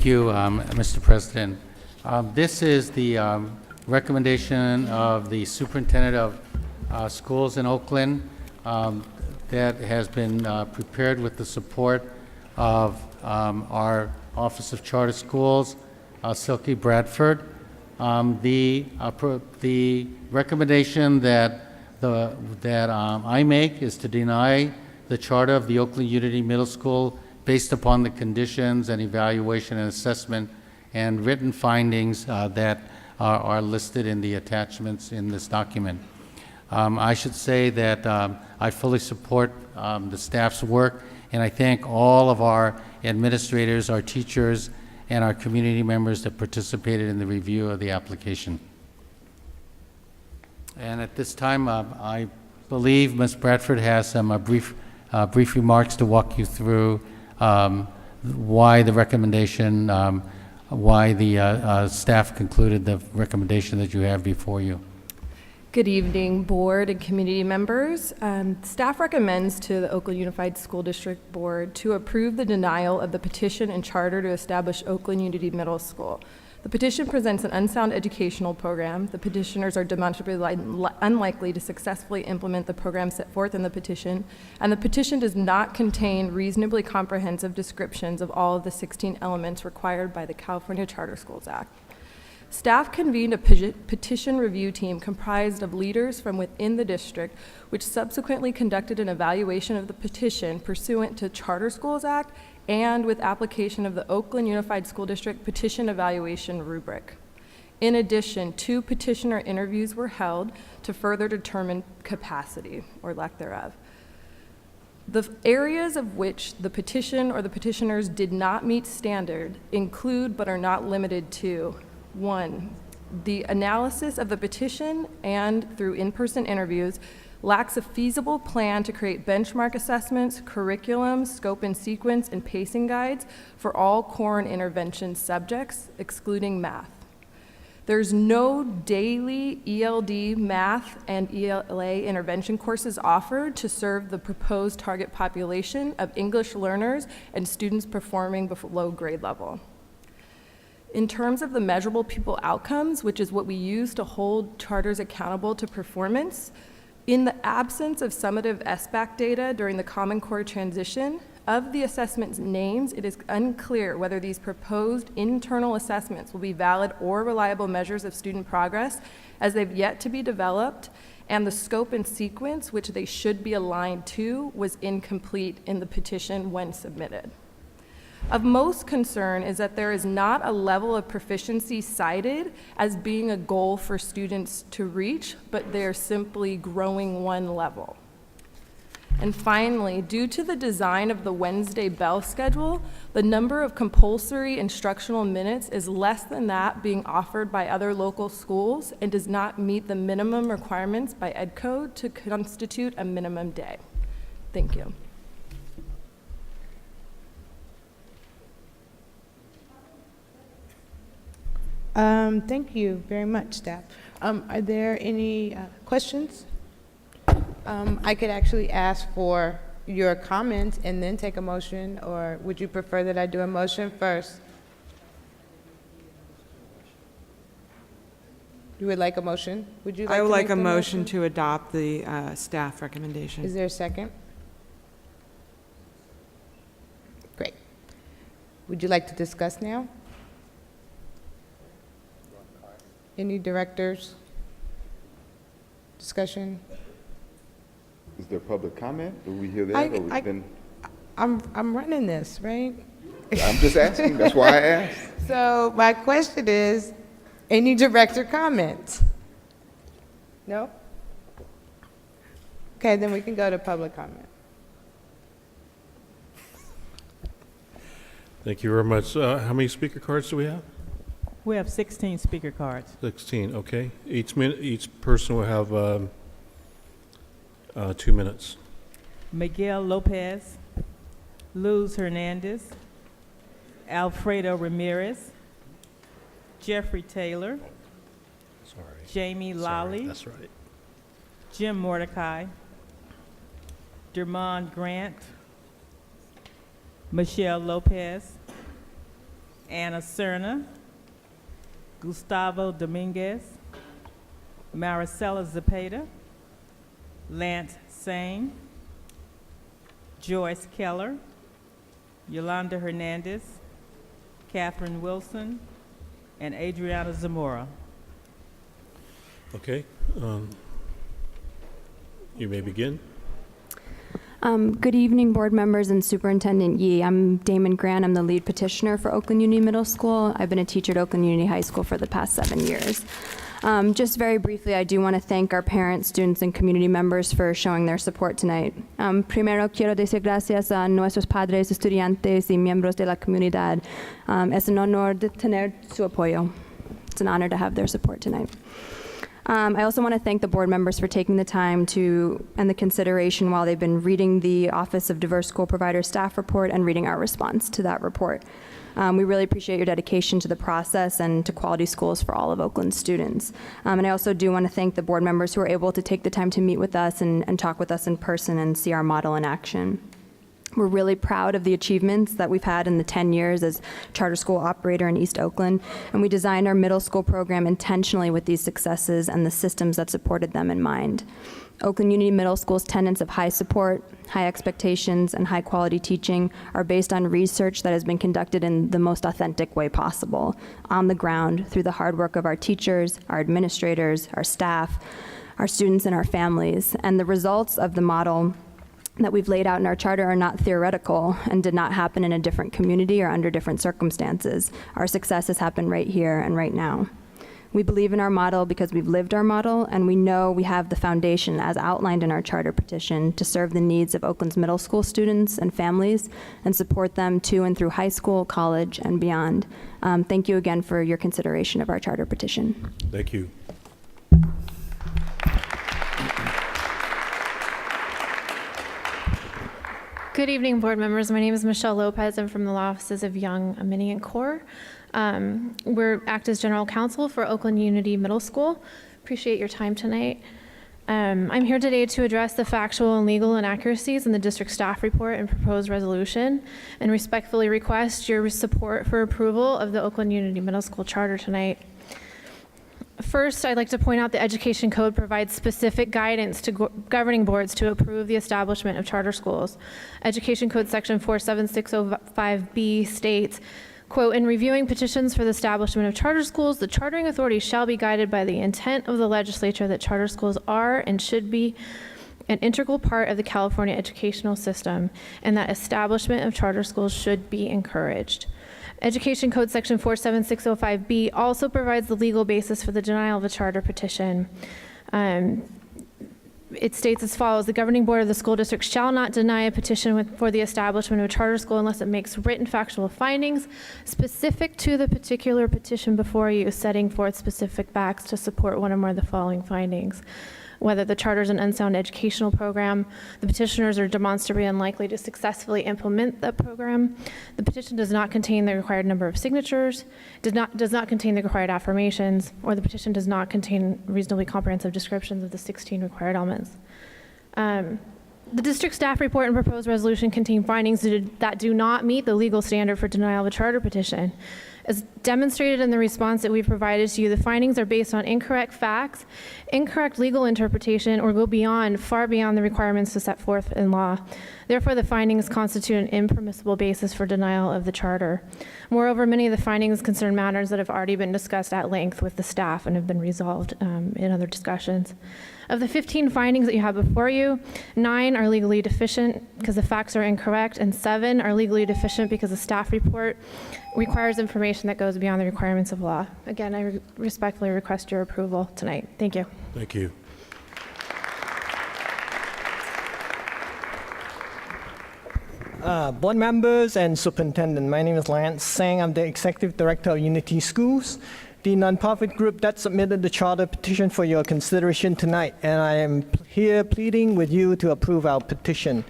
Thank you, Mr. President. This is the recommendation of the superintendent of schools in Oakland that has been prepared with the support of our Office of Charter Schools, Silke Bradford. The recommendation that I make is to deny the charter of the Oakland Unity Middle School based upon the conditions and evaluation and assessment and written findings that are listed in the attachments in this document. I should say that I fully support the staff's work, and I thank all of our administrators, our teachers, and our community members that participated in the review of the application. And at this time, I believe Ms. Bradford has some brief remarks to walk you through why the recommendation, why the staff concluded the recommendation that you have before you. Good evening, board and community members. Staff recommends to the Oakland Unified School District Board to approve the denial of the petition and charter to establish Oakland Unity Middle School. The petition presents an unsound educational program. The petitioners are demonstrably unlikely to successfully implement the program set forth in the petition, and the petition does not contain reasonably comprehensive descriptions of all of the 16 elements required by the California Charter Schools Act. Staff convened a petition review team comprised of leaders from within the district, which subsequently conducted an evaluation of the petition pursuant to Charter Schools Act and with application of the Oakland Unified School District Petition Evaluation Rubric. In addition, 2 petitioner interviews were held to further determine capacity or lack thereof. The areas of which the petition or the petitioners did not meet standard include but are not limited to: 1, the analysis of the petition and through in-person interviews lacks a feasible plan to create benchmark assessments, curriculum, scope and sequence, and pacing guides for all core and intervention subjects, excluding math. There's no daily ELD math and ELA intervention courses offered to serve the proposed target population of English learners and students performing below grade level. In terms of the measurable pupil outcomes, which is what we use to hold charters accountable to performance, in the absence of summative SBAC data during the Common Core transition, of the assessments names, it is unclear whether these proposed internal assessments will be valid or reliable measures of student progress, as they've yet to be developed, and the scope and sequence which they should be aligned to was incomplete in the petition when submitted. Of most concern is that there is not a level of proficiency cited as being a goal for students to reach, but they're simply growing one level. And finally, due to the design of the Wednesday bell schedule, the number of compulsory instructional minutes is less than that being offered by other local schools and does not meet the minimum requirements by Ed Code to constitute a minimum day. Thank you. Thank you very much, staff. Are there any questions? I could actually ask for your comments and then take a motion, or would you prefer that I do a motion first? You would like a motion? Would you like I would to like make a the motion to adopt the staff recommendation. Is there a second? Great. Would you like to discuss now? Any directors? Discussion? Is there public comment? Do we hear that? Or we then, I'm running this, right? I'm just asking. That's why I asked. So my question is, any director comments? No? Okay, then we can go to public comment. Thank you very much. How many speaker cards do we have? We have 16 speaker cards. 16, okay. Each person will have 2 minutes. Miguel Lopez, Luz Hernandez, Alfredo Ramirez, Jeffrey Taylor, Sorry. Jamie Lally, That's right. Jim Mordecai, Dermond Grant, Michelle Lopez, Anna Serna, Gustavo Dominguez, Maricela Zepeda, Lance Singh, Joyce Keller, Yolanda Hernandez, Catherine Wilson, and Adriana Zamora. Okay. You may begin. Good evening, board members and Superintendent Yee. I'm Damon Grant. I'm the lead petitioner for Oakland Unity Middle School. I've been a teacher at Oakland Unity High School for the past 7 years. Just very briefly, I do want to thank our parents, students, and community members for showing their support tonight. Primero quiero decir gracias a nuestros padres, estudiantes, y miembros de la comunidad. Es un honor de tener su apoyo. It's an honor to have their support tonight. I also want to thank the board members for taking the time and the consideration while they've been reading the Office of Diverse School Provider staff report and reading our response to that report. We really appreciate your dedication to the process and to quality schools for all of Oakland's students. And I also do want to thank the board members who were able to take the time to meet with us and talk with us in person and see our model in action. We're really proud of the achievements that we've had in the 10 years as charter school operator in East Oakland, and we designed our middle school program intentionally with these successes and the systems that supported them in mind. Oakland Unity Middle School's tenets of high support, high expectations, and high quality teaching are based on research that has been conducted in the most authentic way possible, on the ground, through the hard work of our teachers, our administrators, our staff, our students, and our families. And the results of the model that we've laid out in our charter are not theoretical and did not happen in a different community or under different circumstances. Our success has happened right here and right now. We believe in our model because we've lived our model, and we know we have the foundation, as outlined in our charter petition, to serve the needs of Oakland's middle school students and families and support them to and through high school, college, and beyond. Thank you again for your consideration of our charter petition. Thank you. Good evening, board members. My name is Michelle Lopez. I'm from the law offices of Young, Minnie, and Core. We act as general counsel for Oakland Unity Middle School. Appreciate your time tonight. I'm here today to address the factual and legal inaccuracies in the district staff report and proposed resolution, and respectfully request your support for approval of the Oakland Unity Middle School charter tonight. First, I'd like to point out the Education Code provides specific guidance to governing boards to approve the establishment of charter schools. Education Code Section 47605B states, quote, "In reviewing petitions for the establishment of charter schools, the chartering authority shall be guided by the intent of the legislature that charter schools are and should be an integral part of the California educational system, and that establishment of charter schools should be encouraged." Education Code Section 47605B also provides the legal basis for the denial of a charter petition. It states as follows: the governing board of the school district shall not deny a petition for the establishment of a charter school unless it makes written factual findings specific to the particular petition before you, setting forth specific facts to support one or more of the following findings. Whether the charter is an unsound educational program, the petitioners are demonstrably unlikely to successfully implement that program, the petition does not contain the required number of signatures, does not contain the required affirmations, or the petition does not contain reasonably comprehensive descriptions of the 16 required elements. The district staff report and proposed resolution contain findings that do not meet the legal standard for denial of a charter petition. As demonstrated in the response that we provided to you, the findings are based on incorrect facts, incorrect legal interpretation, or go far beyond the requirements to set forth in law. Therefore, the findings constitute an impermissible basis for denial of the charter. Moreover, many of the findings concern matters that have already been discussed at length with the staff and have been resolved in other discussions. Of the 15 findings that you have before you, 9 are legally deficient because the facts are incorrect, and 7 are legally deficient because the staff report requires information that goes beyond the requirements of law. Again, I respectfully request your approval tonight. Thank you. Thank you. Board members and superintendent, my name is Lance Sang. I'm the executive director of Unity Schools, the nonprofit group that submitted the charter petition for your consideration tonight, and I am here pleading with you to approve our petition.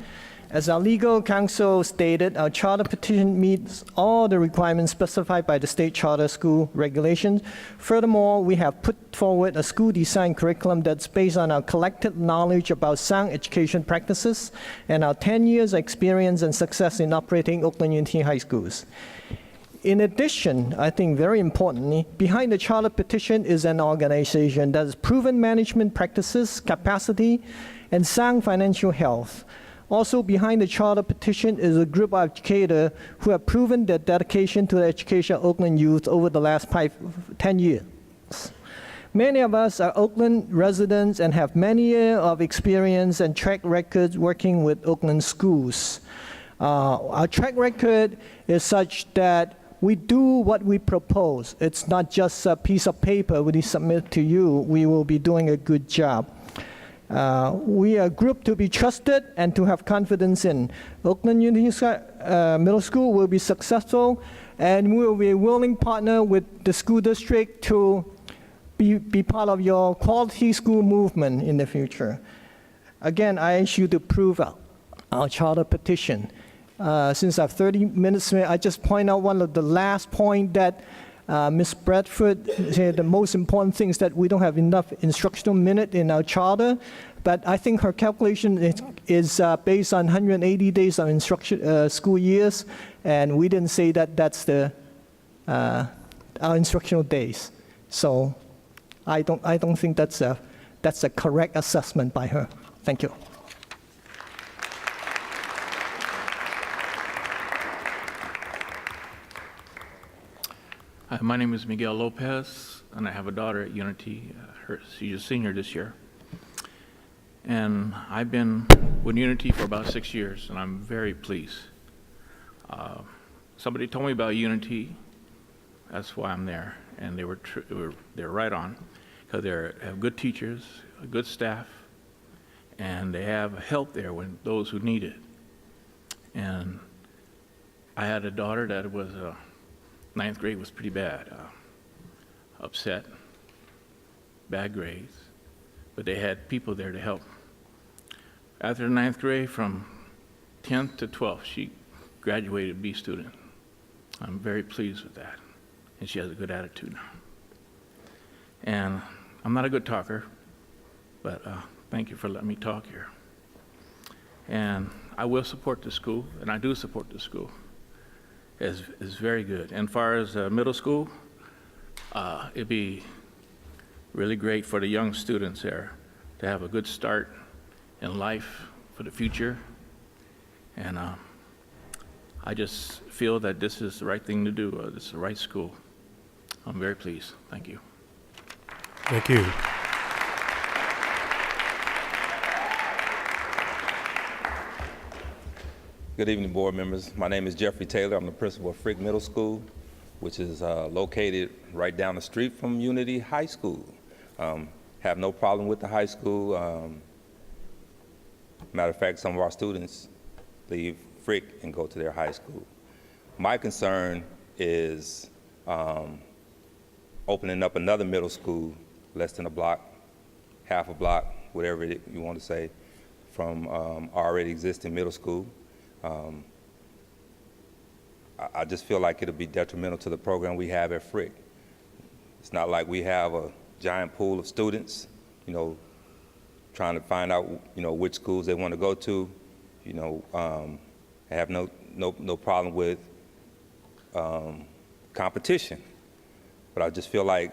As our legal counsel stated, our charter petition meets all the requirements specified by the state charter school regulations. Furthermore, we have put forward a school design curriculum that's based on our collective knowledge about sound education practices and our 10 years experience and success in operating Oakland Unity High Schools. In addition, I think very importantly, behind the charter petition is an organization that has proven management practices, capacity, and sound financial health. Also behind the charter petition is a group of educators who have proven their dedication to the education of Oakland youth over the last 10 years. Many of us are Oakland residents and have many years of experience and track records working with Oakland schools. Our track record is such that we do what we propose. It's not just a piece of paper we submit to you. We will be doing a good job. We are a group to be trusted and to have confidence in. Oakland Unity Middle School will be successful, and we will be a willing partner with the school district to be part of your quality school movement in the future. Again, I ask you to approve our charter petition. Since I have 30 minutes, I just point out one of the last point that Ms. Bradford said. The most important thing is that we don't have enough instructional minute in our charter, but I think her calculation is based on 180 days of instruction school years, and we didn't say that that's our instructional days. So I don't think that's a correct assessment by her. Thank you. Hi, my name is Miguel Lopez, and I have a daughter at Unity. She's a senior this year. And I've been with Unity for about 6 years, and I'm very pleased. Somebody told me about Unity. That's why I'm there. And they're right on, because they have good teachers, a good staff, and they have help there when those who need it. And I had a daughter that was ninth grade was pretty bad, upset, bad grades, but they had people there to help. After ninth grade, from 10th to 12th, she graduated B student. I'm very pleased with that, and she has a good attitude now. And I'm not a good talker, but thank you for letting me talk here. And I will support the school, and I do support the school. Is very good. And as far as middle school, it'd be really great for the young students there to have a good start in life for the future. And I just feel that this is the right thing to do. This is the right school. I'm very pleased. Thank you. Thank you. Good evening, board members. My name is Jeffrey Taylor. I'm the principal of Frick Middle School, which is located right down the street from Unity High School. Have no problem with the high school. Matter of fact, some of our students leave Frick and go to their high school. My concern is opening up another middle school less than a block, half a block, whatever you want to say, from already existing middle school. I just feel like it'll be detrimental to the program we have at Frick. It's not like we have a giant pool of students, trying to find out, which schools they want to go to. I have no problem with competition, but I just feel like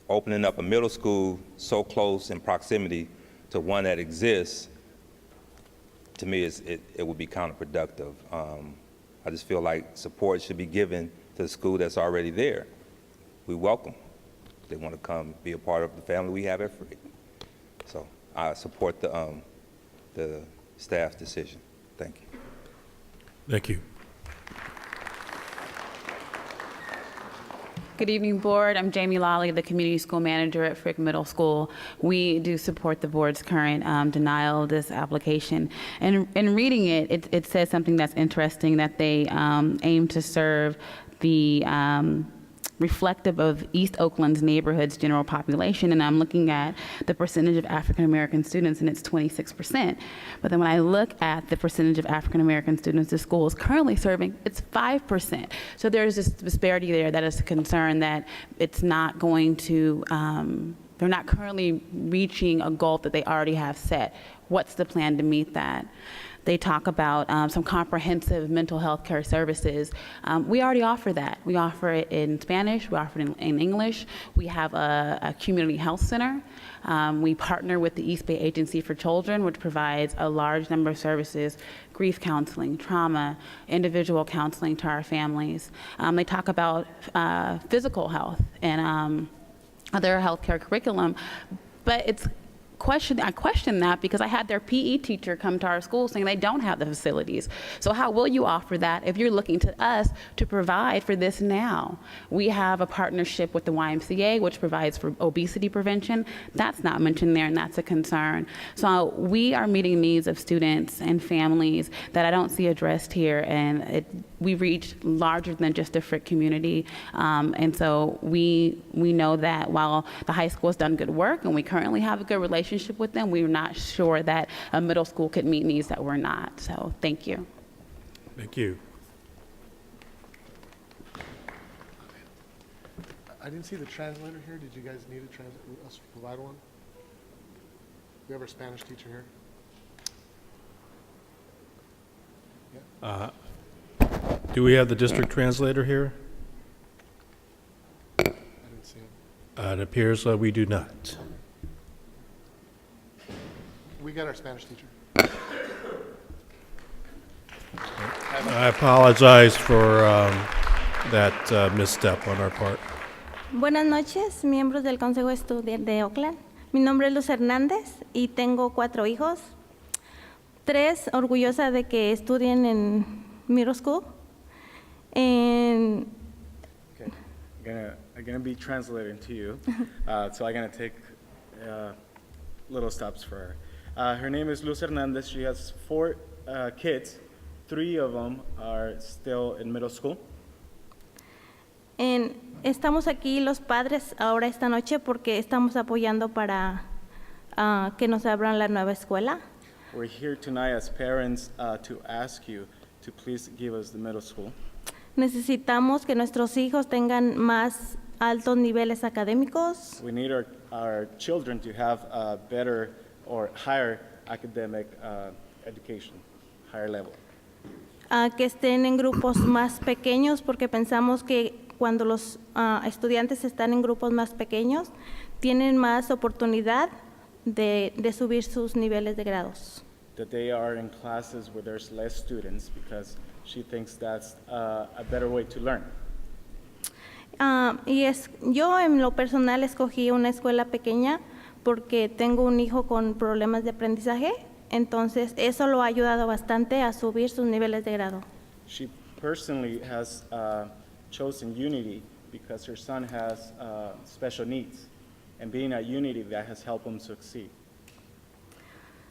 opening up a middle school so close in proximity to one that exists, to me, it would be counterproductive. I just feel like support should be given to the school that's already there. We welcome if they want to come be a part of the family we have at Frick. So I support the staff's decision. Thank you. Thank you. Good evening, board. I'm Jamie Lawley, the community school manager at Frick Middle School. We do support the board's current denial of this application. And in reading it, it says something that's interesting, that they aim to serve the reflective of East Oakland's neighborhood's general population, and I'm looking at the percentage of African American students, and it's 26%. But then when I look at the percentage of African American students the school is currently serving, it's 5%. So there's this disparity there that is a concern that it's not going to, they're not currently reaching a goal that they already have set. What's the plan to meet that? They talk about some comprehensive mental health care services. We already offer that. We offer it in Spanish, we offer it in English. We have a community health center. We partner with the East Bay Agency for Children, which provides a large number of services, grief counseling, trauma, individual counseling to our families. They talk about physical health and other healthcare curriculum, but I question that because I had their PE teacher come to our school saying they don't have the facilities. So how will you offer that if you're looking to us to provide for this now? We have a partnership with the YMCA, which provides for obesity prevention. That's not mentioned there, and that's a concern. So we are meeting needs of students and families that I don't see addressed here, and we reach larger than just the Frick community. And so we know that while the high school has done good work and we currently have a good relationship with them, we're not sure that a middle school could meet needs that we're not. So thank you. Thank you. I didn't see the translator here. Did you guys need us to provide one? We have our Spanish teacher here. Do we have the district translator here? I didn't see him. It appears we do not. We got our Spanish teacher. I apologize for that misstep on our part. Buenas noches, miembros del Consejo Estudiantil de Oakland. Mi nombre es Luz Hernández y tengo 4 hijos. 3 orgullosa de que estudien en middle school. And Okay, I'm gonna be translating to you. So I'm gonna take little steps for her. Her name is Luz Hernandez. She has 4 kids. 3 of them are still in middle school. Estamos aquí los padres ahora esta noche porque estamos apoyando para que nos abran la nueva escuela. We're here tonight as parents to ask you to please give us the middle school. Necesitamos que nuestros hijos tengan más altos niveles académicos. We need our children to have a better or higher academic education, higher level. Que estén en grupos más pequeños porque pensamos que cuando los estudiantes están en grupos más pequeños tienen más oportunidad de subir sus niveles de grados. That they are in classes where there's less students because she thinks that's a better way to learn. Yo en lo personal escogí una escuela pequeña porque tengo un hijo con problemas de aprendizaje, entonces eso lo ha ayudado bastante a subir sus niveles de grado. She personally has chosen Unity because her son has special needs, and being at Unity that has helped him succeed.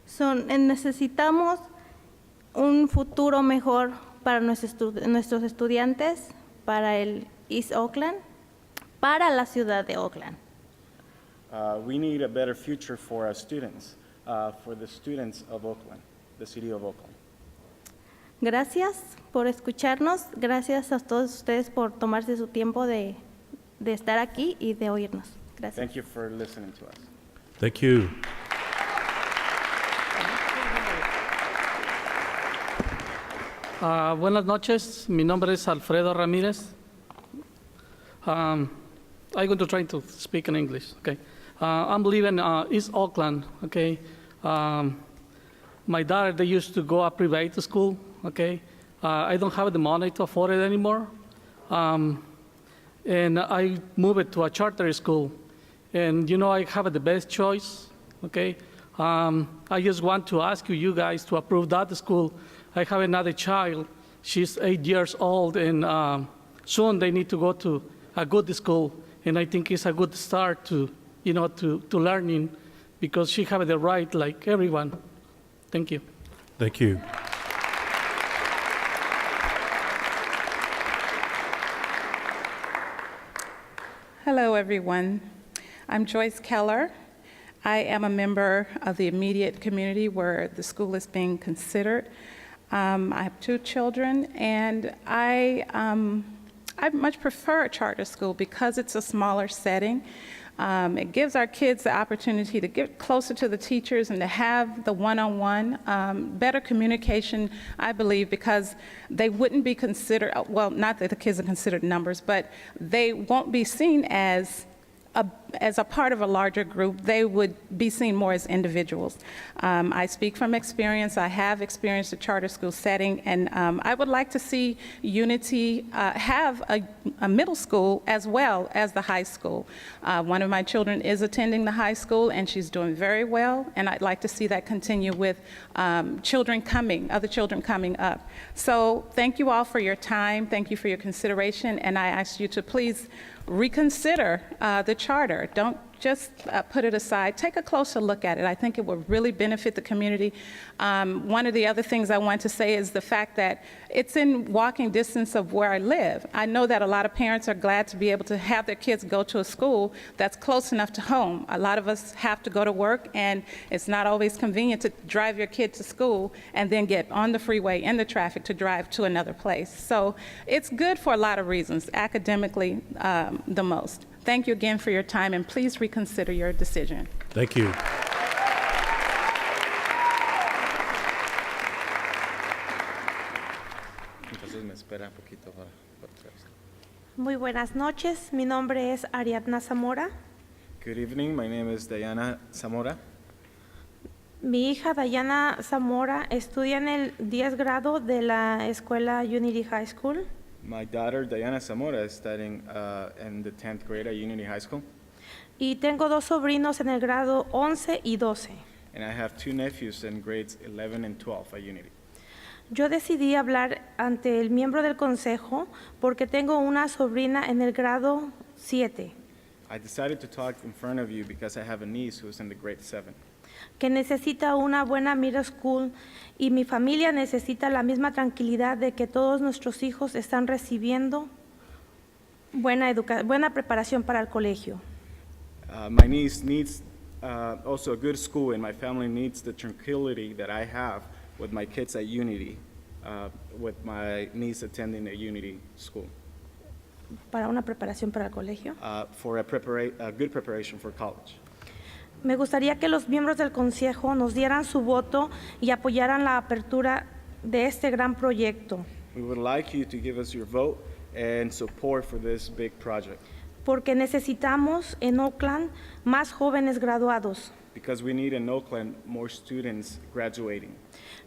Necesitamos un futuro mejor para nuestros estudiantes, para el East Oakland, para la ciudad de Oakland. We need a better future for our students, for the students of Oakland, the city of Oakland. Gracias por escucharnos, gracias a todos ustedes por tomarse su tiempo de estar aquí y de oírnos. Gracias. Thank you for listening to us. Thank you. Buenas noches, mi nombre es Alfredo Ramírez. I'm going to try to speak in English, okay? I'm living in East Oakland, okay? My daughter, they used to go to private school, okay? I don't have the money to afford it anymore. And I moved to a charter school. And you know, I have the best choice, okay? I just want to ask you guys to approve that school. I have another child. She's 8 years old, and soon they need to go to a good school. And I think it's a good start to, you know, to learning, because she have the right like everyone. Thank you. Thank you. Hello, everyone. I'm Joyce Keller. I am a member of the immediate community where the school is being considered. I have 2 children, and I much prefer a charter school because it's a smaller setting. It gives our kids the opportunity to get closer to the teachers and to have the one-on-one, better communication, I believe, because they wouldn't be considered, well, not that the kids are considered numbers, but they won't be seen as a part of a larger group. They would be seen more as individuals. I speak from experience. I have experienced a charter school setting, and I would like to see Unity have a middle school as well as the high school. One of my children is attending the high school, and she's doing very well, and I'd like to see that continue with other children coming up. So thank you all for your time. Thank you for your consideration, and I ask you to please reconsider the charter. Don't just put it aside. Take a closer look at it. I think it will really benefit the community. One of the other things I want to say is the fact that it's in walking distance of where I live. I know that a lot of parents are glad to be able to have their kids go to a school that's close enough to home. A lot of us have to go to work, and it's not always convenient to drive your kid to school and then get on the freeway in the traffic to drive to another place. So it's good for a lot of reasons, academically the most. Thank you again for your time, and please reconsider your decision. Thank you. Entonces me espera un poquito para atrás. Muy buenas noches, mi nombre es Ariadna Zamora. Good evening, my name is Diana Zamora. Mi hija Dayana Zamora estudia en el 10 grado de la escuela Unity High School. My daughter Diana Zamora is studying in the 10th grade at Unity High School. Y tengo dos sobrinos en el grado 11 y 12. And I have two nephews in grades 11 and 12 at Unity. Yo decidí hablar ante el miembro del consejo porque tengo una sobrina en el grado 7 I decided to talk in front of you because I have a niece who is in the grade 7. que necesita una buena middle school y mi familia necesita la misma tranquilidad de que todos nuestros hijos están recibiendo buena preparación para el colegio. My niece needs also a good school, and my family needs the tranquility that I have with my kids at Unity, with my niece attending a Unity school. Para una preparación para el colegio. For a good preparation for college. Me gustaría que los miembros del consejo nos dieran su voto y apoyaran la apertura de este gran proyecto. We would like you to give us your vote and support for this big project. Porque necesitamos en Oakland más jóvenes graduados. Because we need in Oakland more students graduating.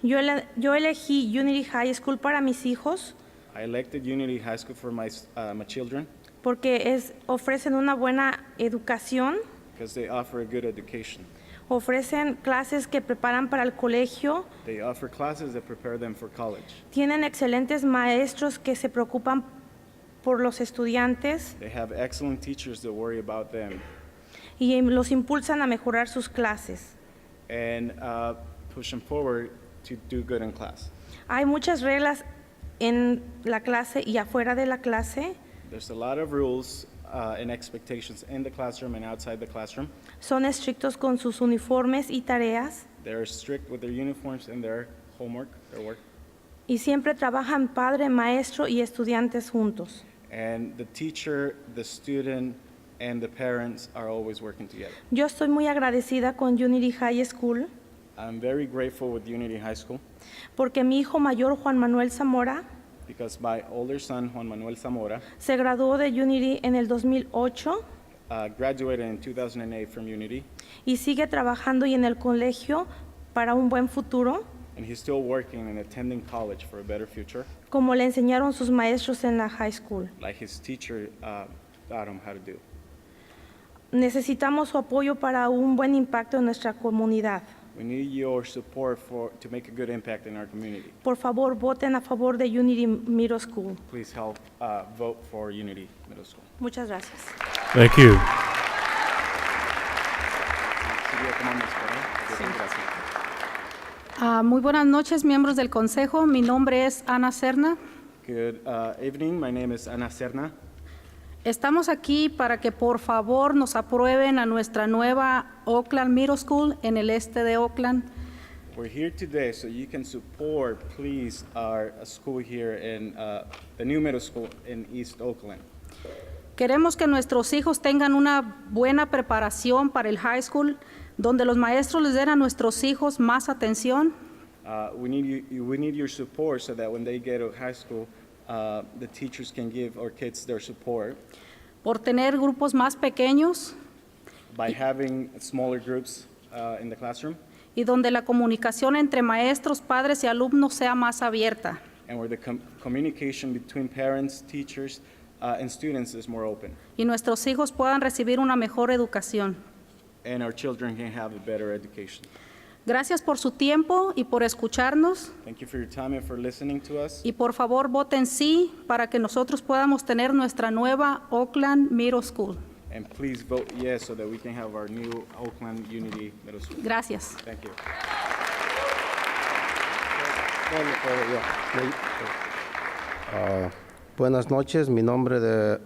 Yo elegí Unity High School para mis hijos. I elected Unity High School for my children. Porque ofrecen una buena educación. Because they offer a good education. Ofrecen clases que preparan para el colegio. They offer classes that prepare them for college. Tienen excelentes maestros que se preocupan por los estudiantes. They have excellent teachers that worry about them. Y los impulsan a mejorar sus clases. And push them forward to do good in class. Hay muchas reglas en la clase y afuera de la clase. There's a lot of rules and expectations in the classroom and outside the classroom. Son estrictos con sus uniformes y tareas. They're strict with their uniforms and their homework, their work. Y siempre trabajan padre, maestro y estudiantes juntos. And the teacher, the student, and the parents are always working together. Yo estoy muy agradecida con Unity High School. I'm very grateful with Unity High School. Porque mi hijo mayor, Juan Manuel Zamora, Because my older son, Juan Manuel Zamora, se graduó de Unity en el 2008 graduated in 2008 from Unity. y sigue trabajando y en el colegio para un buen futuro, And he's still working and attending college for a better future, como le enseñaron sus maestros en la high school. like his teacher taught him how to do. Necesitamos su apoyo para un buen impacto en nuestra comunidad. We need your support to make a good impact in our community. Por favor, voten a favor de Unity Middle School. Please help vote for Unity Middle School. Muchas gracias. Thank you. Muy buenas noches, miembros del Consejo. Mi nombre es Ana Serna. Good evening. My name is Ana Serna. Estamos aquí para que por favor nos aprueben a nuestra nueva Oakland Middle School en el este de Oakland. We're here today so you can support, please, our school here in the new middle school in East Oakland. Queremos que nuestros hijos tengan una buena preparación para el high school, donde los maestros les den a nuestros hijos más atención. We need your support so that when they get to high school, the teachers can give our kids their support Por tener grupos más pequeños by having smaller groups in the classroom, y donde la comunicación entre maestros, padres y alumnos sea más abierta. and where the communication between parents, teachers, and students is more open, Y nuestros hijos puedan recibir una mejor educación. and our children can have a better education. Gracias por su tiempo y por escucharnos. Thank you for your time and for listening to us. Y por favor voten sí para que nosotros podamos tener nuestra nueva Oakland Middle School. And please vote yes so that we can have our new Oakland Unity Middle School. Gracias. Thank you. Buenas noches, mi nombre de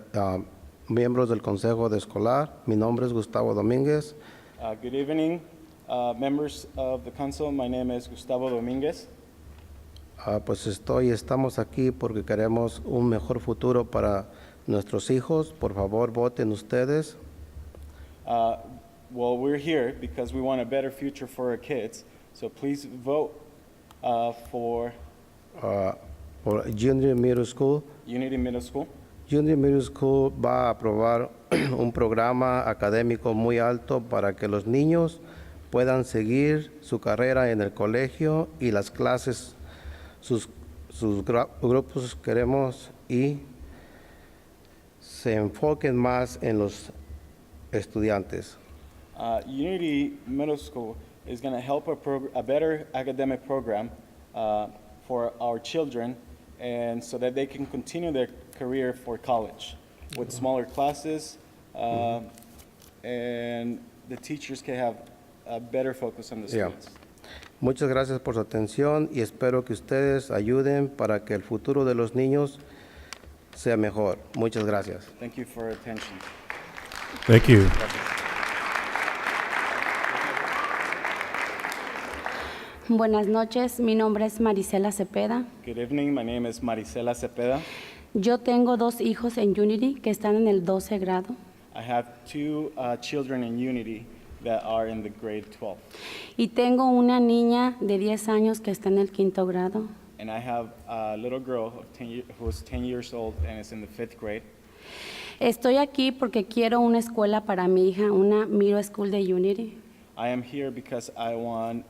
miembros del Consejo de Escolar, mi nombre es Gustavo Domínguez. Good evening, members of the council. My name is Gustavo Dominguez. Pues estamos aquí porque queremos un mejor futuro para nuestros hijos. Por favor, voten ustedes. Well, we're here because we want a better future for our kids. So please vote for Por Junior Middle School. Unity Middle School. Junior Middle School va a aprobar un programa académico muy alto para que los niños puedan seguir su carrera en el colegio y las clases, sus grupos queremos y se enfoquen más en los estudiantes. Unity Middle School is going to help a better academic program for our children, and so that they can continue their career for college with smaller classes, and the teachers can have a better focus on the students. Muchas gracias por su atención y espero que ustedes ayuden para que el futuro de los niños sea mejor. Muchas gracias. Thank you for your attention. Thank you. Buenas noches, mi nombre es Marisela Cepeda. Good evening, my name is Marisela Cepeda. Yo tengo 2 hijos en Unity que están en el 12 grado. I have 2 children in Unity that are in the grade 12. Y tengo una niña de 10 años que está en el 5º grado. And I have a little girl of who is 10 years old and is in the 5th grade. Estoy aquí porque quiero una escuela para mi hija, una Middle School de Unity. I am here because I want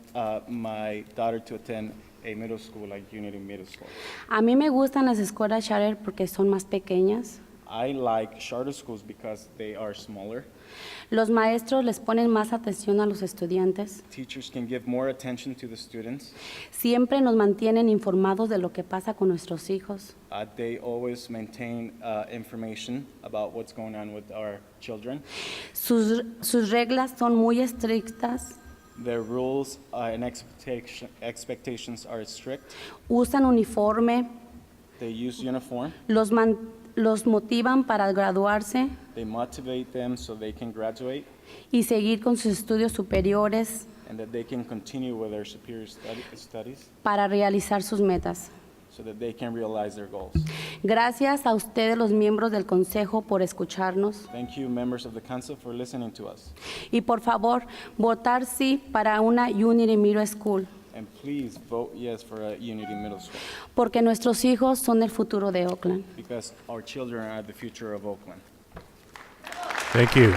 my daughter to attend a middle school like Unity Middle School. A mí me gustan las escuelas charter porque son más pequeñas. I like charter schools because they are smaller. Los maestros les ponen más atención a los estudiantes. Teachers can give more attention to the students. Siempre nos mantienen informados de lo que pasa con nuestros hijos. They always maintain information about what's going on with our children. Sus reglas son muy estrictas. Their rules and expectations are strict. Usan uniforme. They use uniform. Los motivan para graduarse They motivate them so they can graduate y seguir con sus estudios superiores and that they can continue with their superior studies para realizar sus metas. so that they can realize their goals. Gracias a ustedes, los miembros del Consejo, por escucharnos. Thank you, members of the council, for listening to us. Y por favor, votar sí para una Unity Middle School, And please vote yes for a Unity Middle School porque nuestros hijos son el futuro de Oakland. because our children are the future of Oakland. Thank you.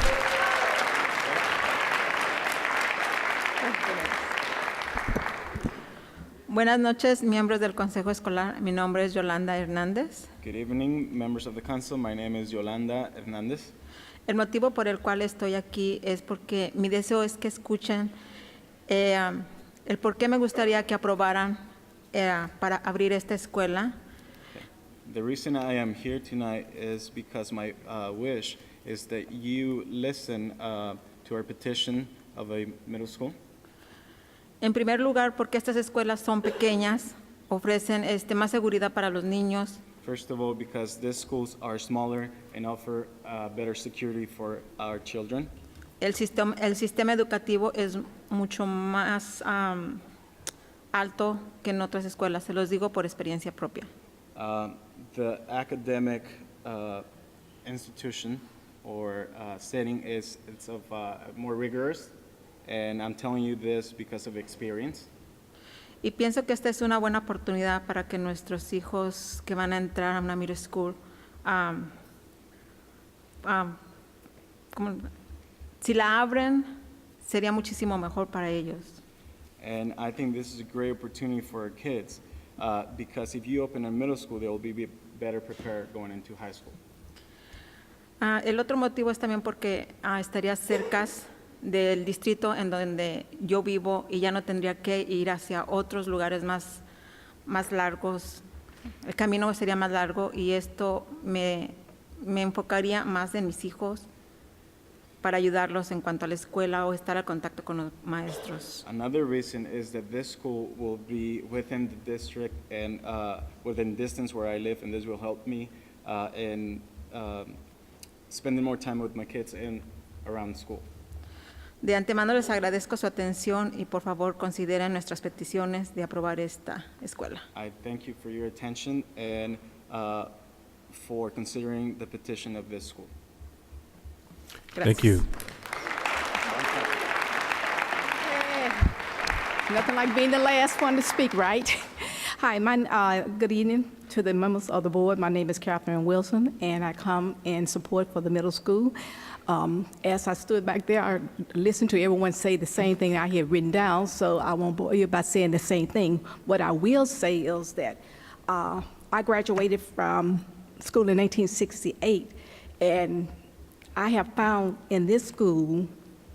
Buenas noches, miembros del Consejo Escolar. Mi nombre es Yolanda Hernández. Good evening, members of the council. My name is Yolanda Hernandez. El motivo por el cual estoy aquí es porque mi deseo es que escuchen el por qué me gustaría que aprobaran para abrir esta escuela. The reason I am here tonight is because my wish is that you listen to our petition of a middle school. En primer lugar, porque estas escuelas son pequeñas, ofrecen más seguridad para los niños. First of all, because these schools are smaller and offer better security for our children. El sistema educativo es mucho más alto que en otras escuelas, se los digo por experiencia propia. The academic institution or setting is it's of more rigorous, and I'm telling you this because of experience. Y pienso que esta es una buena oportunidad para que nuestros hijos que van a entrar a una middle school, si la abren, sería muchísimo mejor para ellos. And I think this is a great opportunity for our kids because if you open a middle school, they will be better prepared going into high school. El otro motivo es también porque estaría cerca del distrito en donde yo vivo y ya no tendría que ir hacia otros lugares más largos. El camino sería más largo y esto me enfocaría más en mis hijos para ayudarlos en cuanto a la escuela o estar al contacto con los maestros. Another reason is that this school will be within the district and within distance where I live, and this will help me in spending more time with my kids and around school. De antemano les agradezco su atención y por favor consideren nuestras peticiones de aprobar esta escuela. I thank you for your attention and for considering the petition of this school. Gracias. Thank you. Nothing like being the last one to speak, right? Hi, good evening to the members of the board. My name is Catherine Wilson, and I come in support for the middle school. As I stood back there, I listened to everyone say the same thing I had written down, so I won't bore you by saying the same thing. What I will say is that I graduated from school in 1968, and I have found in this school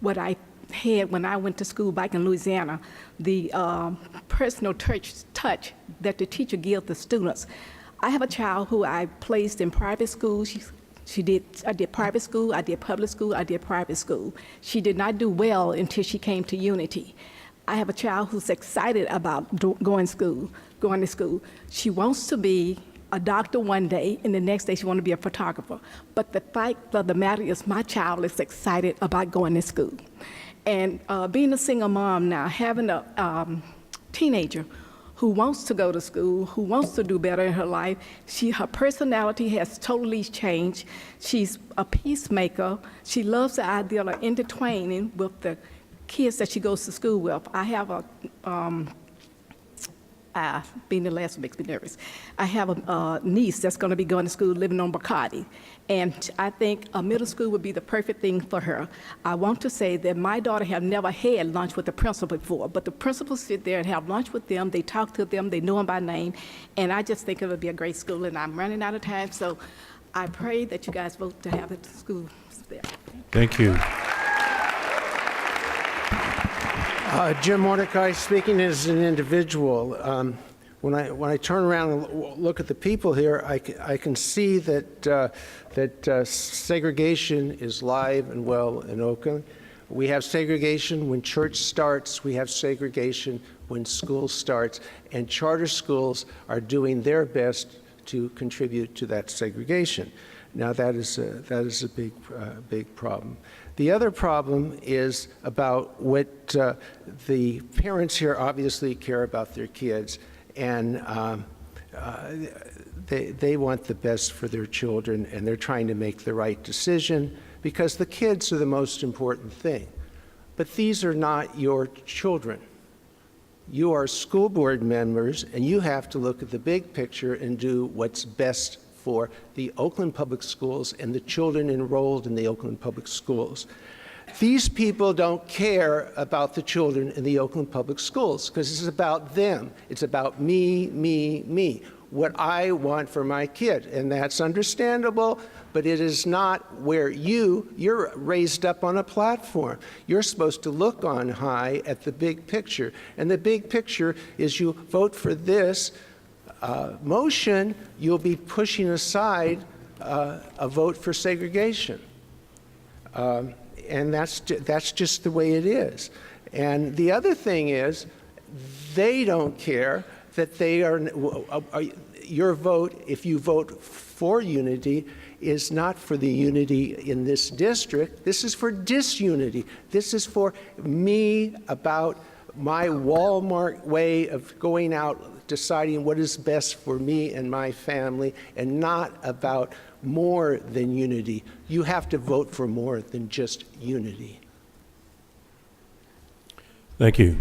what I had when I went to school back in Louisiana, the personal touch that the teacher gives the students. I have a child who I placed in private school. I did private school, I did public school, I did private school. She did not do well until she came to Unity. I have a child who's excited about going to school. She wants to be a doctor one day, and the next day she wants to be a photographer. But the fact of the matter is my child is excited about going to school. And being a single mom now, having a teenager who wants to go to school, who wants to do better in her life, her personality has totally changed. She's a peacemaker. She loves the idea of intertwining with the kids that she goes to school with. I have being the last makes me nervous. I have a niece that's going to be going to school living on Bacardi, and I think a middle school would be the perfect thing for her. I want to say that my daughter have never had lunch with the principal before, but the principals sit there and have lunch with them. They talk to them. They know them by name, and I just think it would be a great school, and I'm running out of time, so I pray that you guys vote to have the school there. Thank you. Jim Mordecai, speaking as an individual. When I turn around and look at the people here, I can see that segregation is live and well in Oakland. We have segregation when church starts. We have segregation when school starts. And charter schools are doing their best to contribute to that segregation. Now, that is a big problem. The other problem is about what the parents here obviously care about their kids, and they want the best for their children, and they're trying to make the right decision because the kids are the most important thing. But these are not your children. You are school board members, and you have to look at the big picture and do what's best for the Oakland Public Schools and the children enrolled in the Oakland Public Schools. These people don't care about the children in the Oakland Public Schools because it's about them. It's about me, me, me, what I want for my kid. And that's understandable, but it is not where you're raised up on a platform. You're supposed to look on high at the big picture. And the big picture is you vote for this motion, you'll be pushing aside a vote for segregation. And that's just the way it is. And the other thing is, they don't care that your vote, if you vote for unity, is not for the unity in this district. This is for disunity. This is for me about my Walmart way of going out deciding what is best for me and my family, and not about more than unity. You have to vote for more than just unity. Thank you.